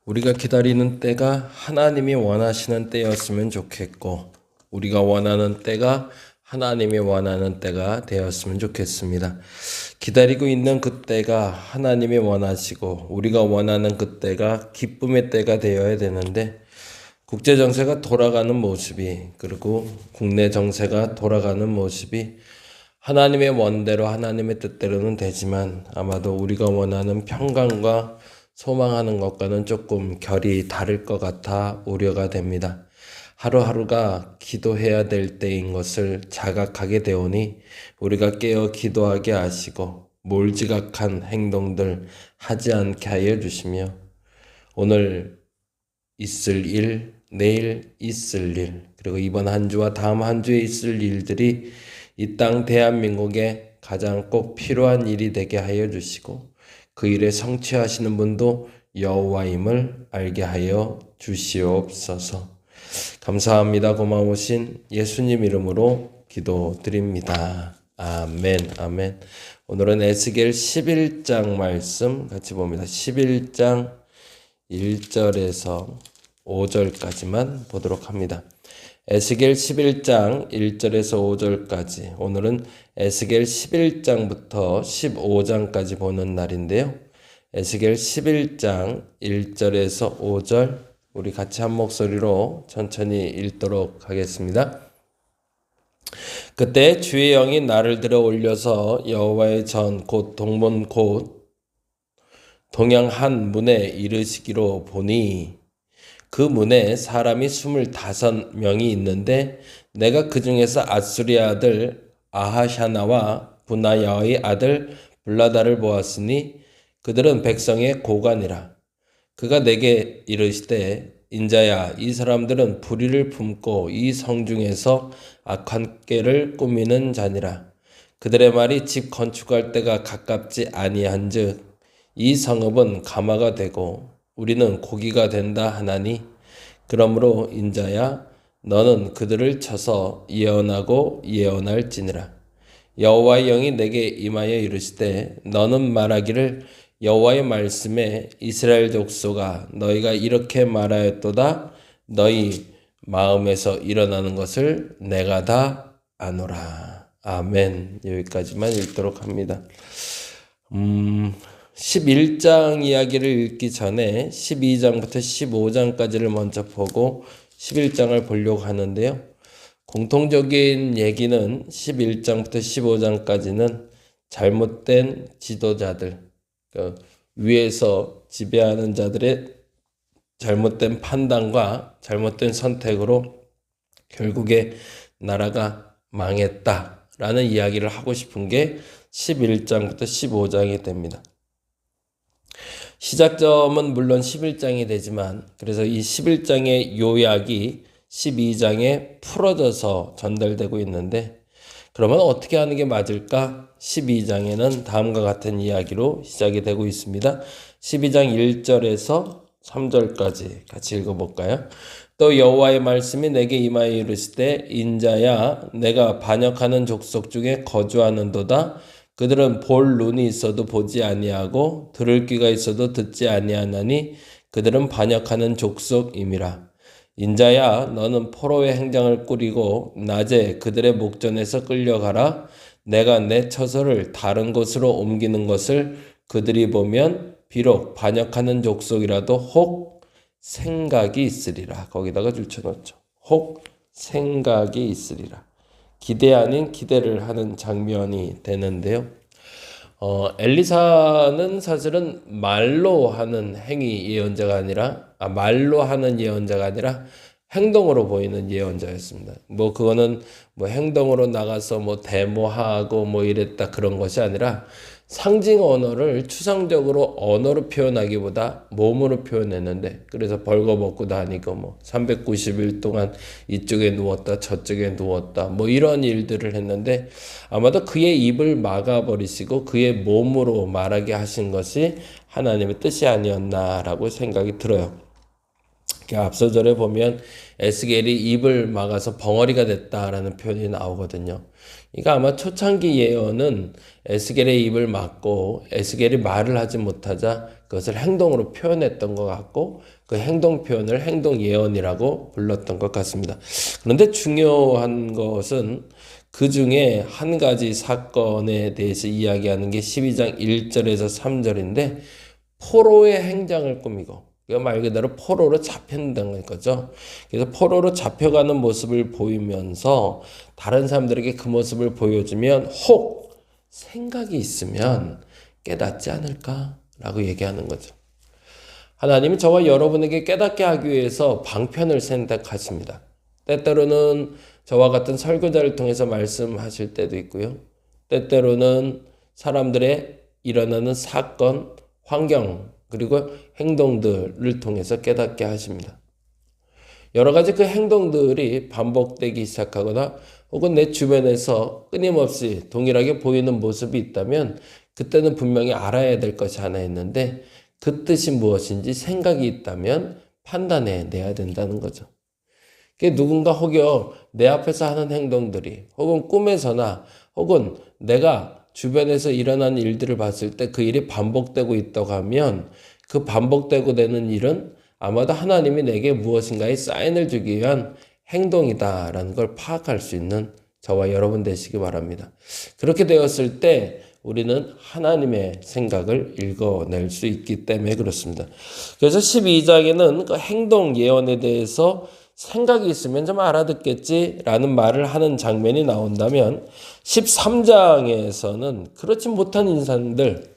우리가 기다리는 때가 하나님이 원하시는 때였으면 좋겠고, 우리가 원하는 때가 하나님이 원하는 때가 되었으면 좋겠습니다. 기다리고 있는 그 때가 하나님이 원하시고, 우리가 원하는 그 때가 기쁨의 때가 되어야 되는데, 국제 정세가 돌아가는 모습이, 그리고 국내 정세가 돌아가는 모습이 하나님의 원대로 하나님의 뜻대로는 되지만 아마도 우리가 원하는 평강과 소망하는 것과는 조금 결이 다를 것 같아 우려가 됩니다. 하루하루가 기도해야 될 때인 것을 자각하게 되오니 우리가 깨어 기도하게 하시고 몰지각한 행동들 하지 않게 하여 주시며 오늘 있을 일, 내일 있을 일, 그리고 이번 한 주와 다음 한 주에 있을 일들이 이 땅 대한민국에 가장 꼭 필요한 일이 되게 하여 주시고 그 일에 성취하시는 분도 여호와임을 알게 하여 주시옵소서. 감사합니다. 고마우신 예수님 이름으로 기도드립니다. 아멘, 아멘. 오늘은 에스겔 11장 말씀 같이 봅니다. 11장 1절에서 5절까지만 보도록 합니다. 에스겔 11장 1절에서 5절까지, 오늘은 에스겔 11장부터 15장까지 보는 날인데요. 에스겔 11장 1절에서 5절 우리 같이 한 목소리로 천천히 읽도록 하겠습니다. 그때 주의 영이 나를 들어 올려서 여호와의 전 곧 동문 곧 동양 한 문에 이르시기로 보니 그 문에 사람이 25명이 있는데 내가 그 중에서 아수리의 아들 아하샤나와 분하야의 아들 블라다를 보았으니 그들은 백성의 고관이라. 그가 내게 이르시되 인자야, 이 사람들은 불의를 품고 이 성중에서 악한 꾀를 꾸미는 자니라. 그들의 말이 집 건축할 때가 가깝지 아니한즉 이 성읍은 가마가 되고 우리는 고기가 된다 하나니, 그러므로 인자야, 너는 그들을 쳐서 예언하고 예언할지니라. 여호와의 영이 내게 임하여 이르시되 너는 말하기를 여호와의 말씀에 이스라엘 족속아, 너희가 이렇게 말하였도다. 너희 마음에서 일어나는 것을 내가 다 아노라. 아멘. 여기까지만 읽도록 합니다. 11장 이야기를 읽기 전에 12장부터 15장까지를 먼저 보고 11장을 보려고 하는데요. 공통적인 얘기는 11장부터 15장까지는 잘못된 지도자들, 그러니까 위에서 지배하는 자들의 잘못된 판단과 잘못된 선택으로 결국에 나라가 망했다라는 이야기를 하고 싶은 게 11장부터 15장이 됩니다. 시작점은 물론 11장이 되지만 그래서 이 11장의 요약이 12장에 풀어져서 전달되고 있는데, 그러면 어떻게 하는 게 맞을까? 12장에는 다음과 같은 이야기로 시작이 되고 있습니다. 12장 1절에서 3절까지 같이 읽어볼까요? 또 여호와의 말씀이 내게 임하여 이르시되 인자야, 내가 반역하는 족속 중에 거주하는도다. 그들은 볼 눈이 있어도 보지 아니하고 들을 귀가 있어도 듣지 아니하나니 그들은 반역하는 족속임이라. 인자야, 너는 포로의 행장을 꾸리고 낮에 그들의 목전에서 끌려가라. 내가 내 처소를 다른 곳으로 옮기는 것을 그들이 보면 비록 반역하는 족속이라도 혹 생각이 있으리라. 거기다가 줄쳐놓죠. 혹 생각이 있으리라. 기대 아닌 기대를 하는 장면이 되는데요. 엘리사는 사실은 말로 하는 말로 하는 예언자가 아니라 행동으로 보이는 예언자였습니다. 그거는 행동으로 나가서 데모하고 이랬다 그런 것이 아니라 상징 언어를 추상적으로 언어로 표현하기보다 몸으로 표현했는데, 그래서 벌거벗고 다니고 390일 동안 이쪽에 누웠다 저쪽에 누웠다 이런 일들을 했는데, 아마도 그의 입을 막아버리시고 그의 몸으로 말하게 하신 것이 하나님의 뜻이 아니었나라고 생각이 들어요. 앞서 절에 보면 에스겔이 입을 막아서 벙어리가 됐다라는 표현이 나오거든요. 그러니까 아마 초창기 예언은 에스겔의 입을 막고 에스겔이 말을 하지 못하자 그것을 행동으로 표현했던 것 같고 그 행동 표현을 행동 예언이라고 불렀던 것 같습니다. 그런데 중요한 것은 그 중에 한 가지 사건에 대해서 이야기하는 게 12장 1절에서 3절인데 포로의 행장을 꾸미고 말 그대로 포로로 잡힌다는 거죠. 그래서 포로로 잡혀가는 모습을 보이면서 다른 사람들에게 그 모습을 보여주면 혹 생각이 있으면 깨닫지 않을까라고 얘기하는 거죠. 하나님은 저와 여러분에게 깨닫게 하기 위해서 방편을 선택하십니다. 때때로는 저와 같은 설교자를 통해서 말씀하실 때도 있고요. 때때로는 사람들의 일어나는 사건, 환경, 그리고 행동들을 통해서 깨닫게 하십니다. 여러 가지 그 행동들이 반복되기 시작하거나 혹은 내 주변에서 끊임없이 동일하게 보이는 모습이 있다면 그때는 분명히 알아야 될 것이 하나 있는데 그 뜻이 무엇인지 생각이 있다면 판단해 내야 된다는 거죠. 누군가 혹여 내 앞에서 하는 행동들이 혹은 꿈에서나 혹은 내가 주변에서 일어나는 일들을 봤을 때 그 일이 반복되고 있다고 하면 그 반복되고 되는 일은 아마도 하나님이 내게 무엇인가의 사인을 주기 위한 행동이다라는 걸 파악할 수 있는 저와 여러분 되시기 바랍니다. 그렇게 되었을 때 우리는 하나님의 생각을 읽어낼 수 있기 때문에 그렇습니다. 그래서 12장에는 그 행동 예언에 대해서 생각이 있으면 좀 알아듣겠지라는 말을 하는 장면이 나온다면 13장에서는 그렇지 못한 인간들,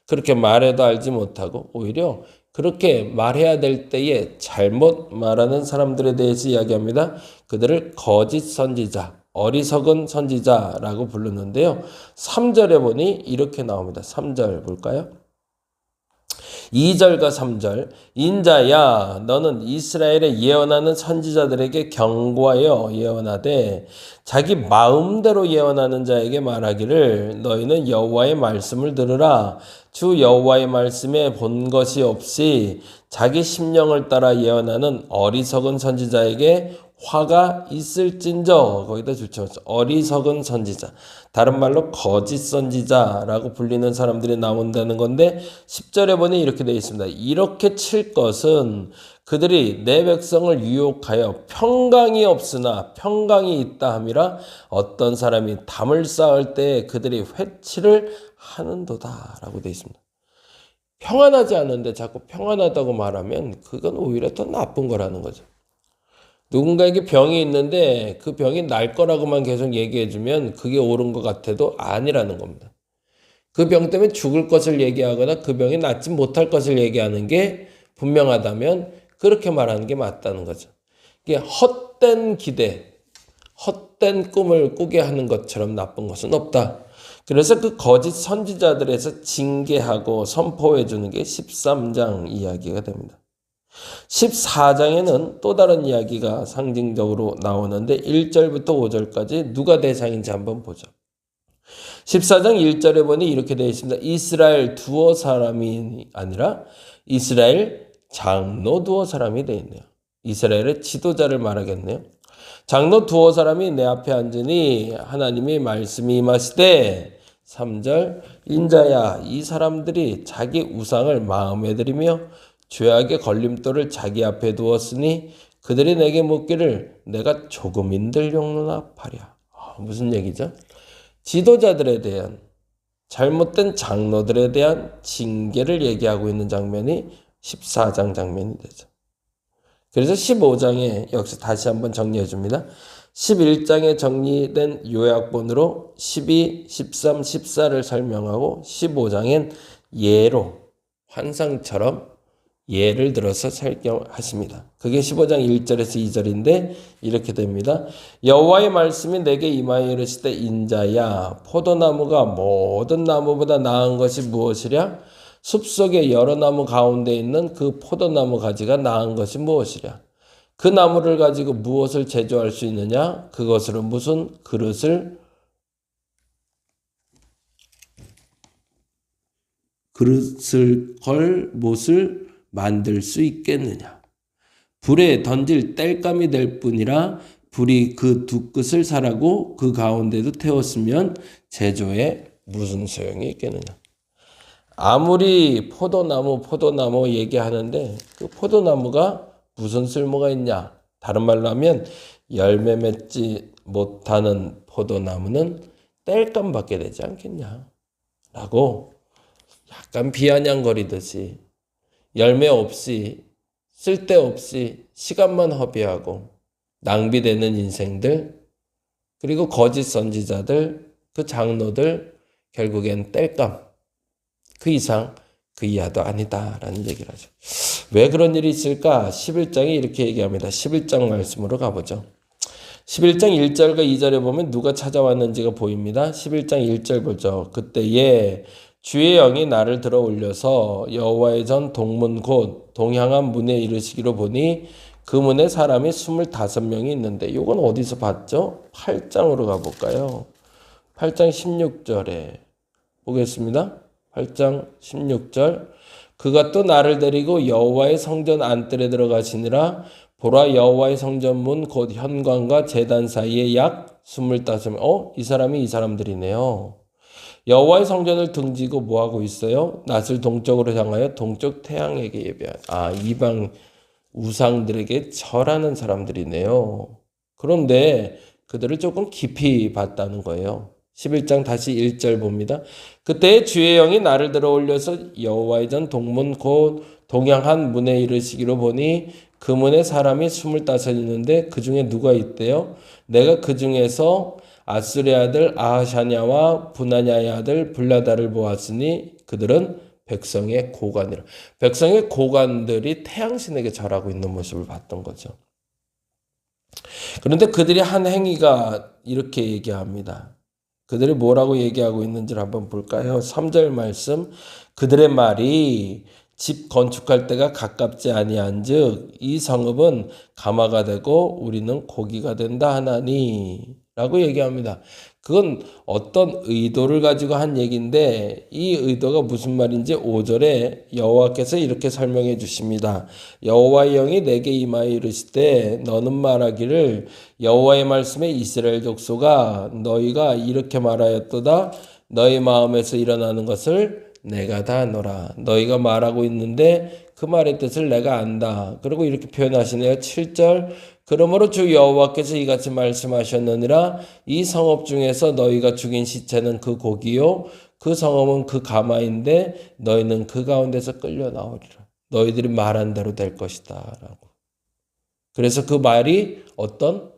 그렇게 말해도 알지 못하고 오히려 그렇게 말해야 될 때에 잘못 말하는 사람들에 대해서 이야기합니다. 그들을 거짓 선지자, 어리석은 선지자라고 부르는데요. 3절에 보니 이렇게 나옵니다. 3절 볼까요? 2절과 3절 인자야 너는 이스라엘에 예언하는 선지자들에게 경고하여 예언하되 자기 마음대로 예언하는 자에게 말하기를 너희는 여호와의 말씀을 들으라 주 여호와의 말씀에 본 것이 없이 자기 심령을 따라 예언하는 어리석은 선지자에게 화가 있을진저 거기다 줄쳐서 어리석은 선지자 다른 말로 거짓 선지자라고 불리는 사람들이 나온다는 건데 10절에 보니 이렇게 되어 있습니다. 이렇게 칠 것은 그들이 내 백성을 유혹하여 평강이 없으나 평강이 있다 함이라 어떤 사람이 담을 쌓을 때 그들이 회치를 하는도다 라고 되어 있습니다. 평안하지 않은데 자꾸 평안하다고 말하면 그건 오히려 더 나쁜 거라는 거죠. 누군가에게 병이 있는데 그 병이 날 거라고만 계속 얘기해주면 그게 옳은 것 같아도 아니라는 겁니다. 그 병 때문에 죽을 것을 얘기하거나 그 병이 낫지 못할 것을 얘기하는 게 분명하다면 그렇게 말하는 게 맞다는 거죠. 이게 헛된 기대, 헛된 꿈을 꾸게 하는 것처럼 나쁜 것은 없다. 그래서 그 거짓 선지자들에서 징계하고 선포해 주는 게 13장 이야기가 됩니다. 14장에는 또 다른 이야기가 상징적으로 나오는데 1절부터 5절까지 누가 대상인지 한번 보죠. 14장 1절에 보니 이렇게 되어 있습니다. 이스라엘 두어 사람이 아니라 이스라엘 장로 두어 사람이 되어 있네요. 이스라엘의 지도자를 말하겠네요. 장로 두어 사람이 내 앞에 앉으니 하나님의 말씀이 임하시되 3절 인자야 이 사람들이 자기 우상을 마음에 들이며 죄악의 걸림돌을 자기 앞에 두었으니 그들이 내게 묻기를 내가 조금인들 용로나 파랴. 무슨 얘기죠? 지도자들에 대한 잘못된 장로들에 대한 징계를 얘기하고 있는 장면이 14장 장면이 되죠. 그래서 15장에 역시 다시 한번 정리해 줍니다. 11장에 정리된 요약본으로 12, 13, 14를 설명하고 15장엔 예로 환상처럼 예를 들어서 설명하십니다. 그게 15장 1절에서 2절인데 이렇게 됩니다. 여호와의 말씀이 내게 임하여 이르시되 인자야 포도나무가 모든 나무보다 나은 것이 무엇이랴? 숲속의 여러 나무 가운데 있는 그 포도나무 가지가 나은 것이 무엇이랴? 그 나무를 가지고 무엇을 제조할 수 있느냐? 그것으로 무슨 그릇을 걸 못을 만들 수 있겠느냐? 불에 던질 땔감이 될 뿐이라 불이 그 두 끝을 살하고 그 가운데도 태웠으면 제조에 무슨 소용이 있겠느냐. 아무리 포도나무 얘기하는데 그 포도나무가 무슨 쓸모가 있냐. 다른 말로 하면 열매 맺지 못하는 포도나무는 땔감밖에 되지 않겠냐. 라고 약간 비아냥거리듯이 열매 없이 쓸데없이 시간만 허비하고 낭비되는 인생들, 그리고 거짓 선지자들, 그 장로들, 결국엔 땔감, 그 이상 그 이하도 아니다라는 얘기를 하죠. 왜 그런 일이 있을까? 11장이 이렇게 얘기합니다. 11장 말씀으로 가보죠. 11장 1절과 2절에 보면 누가 찾아왔는지가 보입니다. 11장 1절 보죠. 그때에 주의 영이 나를 들어 올려서 여호와의 전 동문 곧 동향한 문에 이르시기로 보니 그 문에 사람이 25명이 있는데, 이건 어디서 봤죠? 8장으로 가볼까요? 8장 16절에 보겠습니다. 8장 16절. 그가 또 나를 데리고 여호와의 성전 안뜰에 들어가시니라. 보라, 여호와의 성전 문 곧 현관과 제단 사이에 약 25명. 이 사람이 이 사람들이네요. 여호와의 성전을 등지고 뭐하고 있어요? 낯을 동쪽으로 향하여 동쪽 태양에게 예배한. 이방 우상들에게 절하는 사람들이네요. 그런데 그들을 조금 깊이 봤다는 거예요. 11장 다시 1절 봅니다. 그때 주의 영이 나를 들어 올려서 여호와의 전 동문 곧 동향한 문에 이르시기로 보니 그 문에 사람이 25 있는데 그 중에 누가 있대요? 내가 그 중에서 아수르의 아들 아하샤냐와 분하냐의 아들 블라다를 보았으니 그들은 백성의 고관이라. 백성의 고관들이 태양신에게 절하고 있는 모습을 봤던 거죠. 그런데 그들이 한 행위가 이렇게 얘기합니다. 그들이 뭐라고 얘기하고 있는지를 한번 볼까요? 3절 말씀. 그들의 말이 집 건축할 때가 가깝지 아니한즉 이 성읍은 가마가 되고 우리는 고기가 된다 하나니 라고 얘기합니다. 그건 어떤 의도를 가지고 한 얘기인데, 이 의도가 무슨 말인지 5절에 여호와께서 이렇게 설명해 주십니다. 여호와의 영이 내게 임하여 이르시되 너는 말하기를 여호와의 말씀에 이스라엘 족속아 너희가 이렇게 말하였도다. 너희 마음에서 일어나는 것을 내가 다 아노라. 너희가 말하고 있는데 그 말의 뜻을 내가 안다. 그리고 이렇게 표현하시네요. 7절. 그러므로 주 여호와께서 이같이 말씀하셨느니라. 이 성읍 중에서 너희가 죽인 시체는 그 고기요 그 성읍은 그 가마인데 너희는 그 가운데서 끌려 나오리라. 너희들이 말한 대로 될 것이다 라고. 그래서 그 말이 어떤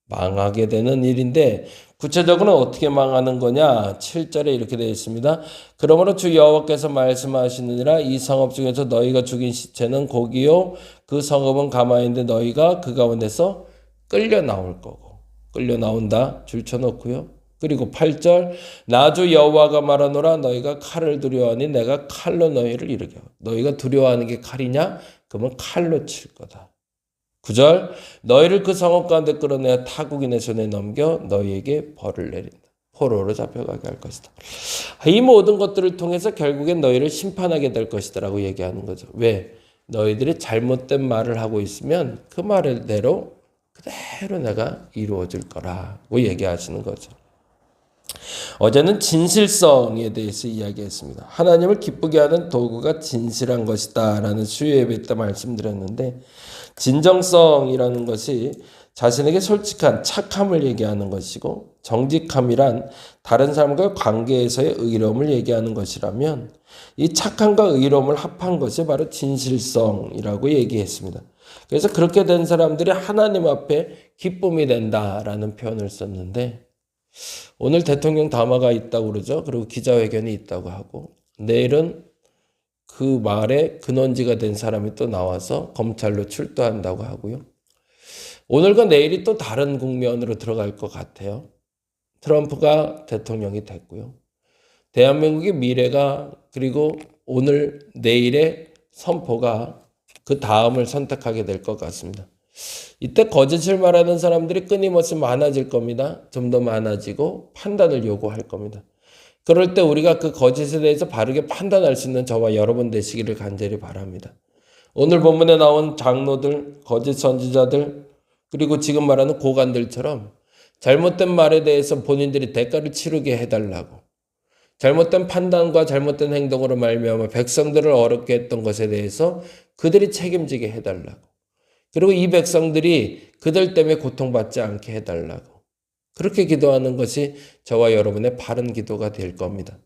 망하게 되는 일인데, 구체적으로는 어떻게 망하는 거냐? 7절에 이렇게 되어 있습니다. 그러므로 주 여호와께서 말씀하시느니라. 이 성읍 중에서 너희가 죽인 시체는 고기요 그 성읍은 가마인데 너희가 그 가운데서 끌려 나올 거고. 끌려 나온다 줄쳐놓고요. 그리고 8절. 나 주 여호와가 말하노라. 너희가 칼을 두려워하니 내가 칼로 너희를 이르게. 너희가 두려워하는 게 칼이냐? 그러면 칼로 칠 거다. 9절. 너희를 그 성읍 가운데 끌어내어 타국인의 손에 넘겨 너희에게 벌을 내린다. 포로로 잡혀가게 할 것이다. 이 모든 것들을 통해서 결국엔 너희를 심판하게 될 것이다 라고 얘기하는 거죠. 왜? 너희들이 잘못된 말을 하고 있으면 그 말대로 그대로 내가 이루어질 거라고 얘기하시는 거죠. 어제는 진실성에 대해서 이야기했습니다. 하나님을 기쁘게 하는 도구가 진실한 것이다 라는 수요 예배 때 말씀드렸는데, 진정성이라는 것이 자신에게 솔직한 착함을 얘기하는 것이고, 정직함이란 다른 사람과의 관계에서의 의로움을 얘기하는 것이라면, 이 착함과 의로움을 합한 것이 바로 진실성이라고 얘기했습니다. 그래서 그렇게 된 사람들이 하나님 앞에 기쁨이 된다라는 표현을 썼는데, 오늘 대통령 담화가 있다고 그러죠. 그리고 기자회견이 있다고 하고, 내일은 그 말에 근원지가 된 사람이 또 나와서 검찰로 출두한다고 하고요. 오늘과 내일이 또 다른 국면으로 들어갈 것 같아요. 트럼프가 대통령이 됐고요. 대한민국의 미래가, 그리고 오늘 내일의 선포가 그 다음을 선택하게 될 것 같습니다. 이때 거짓을 말하는 사람들이 끊임없이 많아질 겁니다. 좀 더 많아지고 판단을 요구할 겁니다. 그럴 때 우리가 그 거짓에 대해서 바르게 판단할 수 있는 저와 여러분 되시기를 간절히 바랍니다. 오늘 본문에 나온 장로들, 거짓 선지자들, 그리고 지금 말하는 고관들처럼 잘못된 말에 대해서 본인들이 대가를 치르게 해달라고, 잘못된 판단과 잘못된 행동으로 말미암아 백성들을 어렵게 했던 것에 대해서 그들이 책임지게 해달라고, 그리고 이 백성들이 그들 때문에 고통받지 않게 해달라고, 그렇게 기도하는 것이 저와 여러분의 바른 기도가 될 겁니다.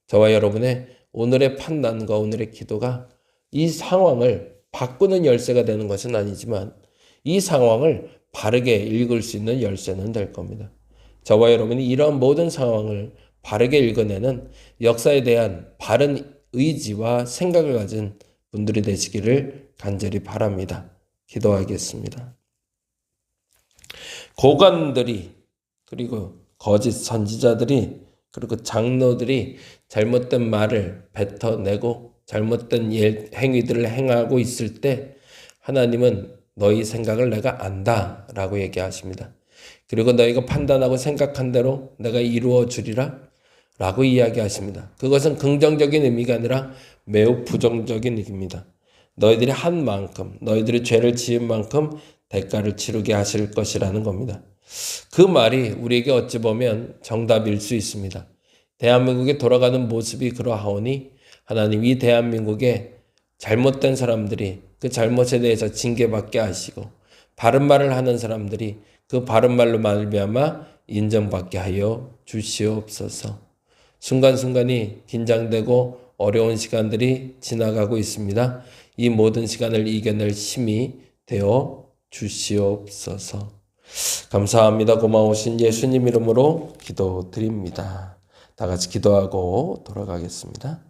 저와 여러분의 오늘의 판단과 오늘의 기도가 이 상황을 바꾸는 열쇠가 되는 것은 아니지만 이 상황을 바르게 읽을 수 있는 열쇠는 될 겁니다. 저와 여러분이 이런 모든 상황을 바르게 읽어내는 역사에 대한 바른 의지와 생각을 가진 분들이 되시기를 간절히 바랍니다. 기도하겠습니다. 고관들이, 그리고 거짓 선지자들이, 그리고 장로들이 잘못된 말을 뱉어내고 잘못된 행위들을 행하고 있을 때 하나님은 너희 생각을 내가 안다 라고 얘기하십니다. 그리고 너희가 판단하고 생각한 대로 내가 이루어 주리라 라고 이야기하십니다. 그것은 긍정적인 의미가 아니라 매우 부정적인 의미입니다. 너희들이 한 만큼, 너희들이 죄를 지은 만큼 대가를 치르게 하실 것이라는 겁니다. 그 말이 우리에게 어찌 보면 정답일 수 있습니다. 대한민국에 돌아가는 모습이 그러하오니 하나님 이 대한민국에 잘못된 사람들이 그 잘못에 대해서 징계받게 하시고 바른 말을 하는 사람들이 그 바른 말로 말미암아 인정받게 하여 주시옵소서. 순간순간이 긴장되고 어려운 시간들이 지나가고 있습니다. 이 모든 시간을 이겨낼 힘이 되어 주시옵소서. 감사합니다. 고마우신 예수님 이름으로 기도드립니다. 다 같이 기도하고 돌아가겠습니다.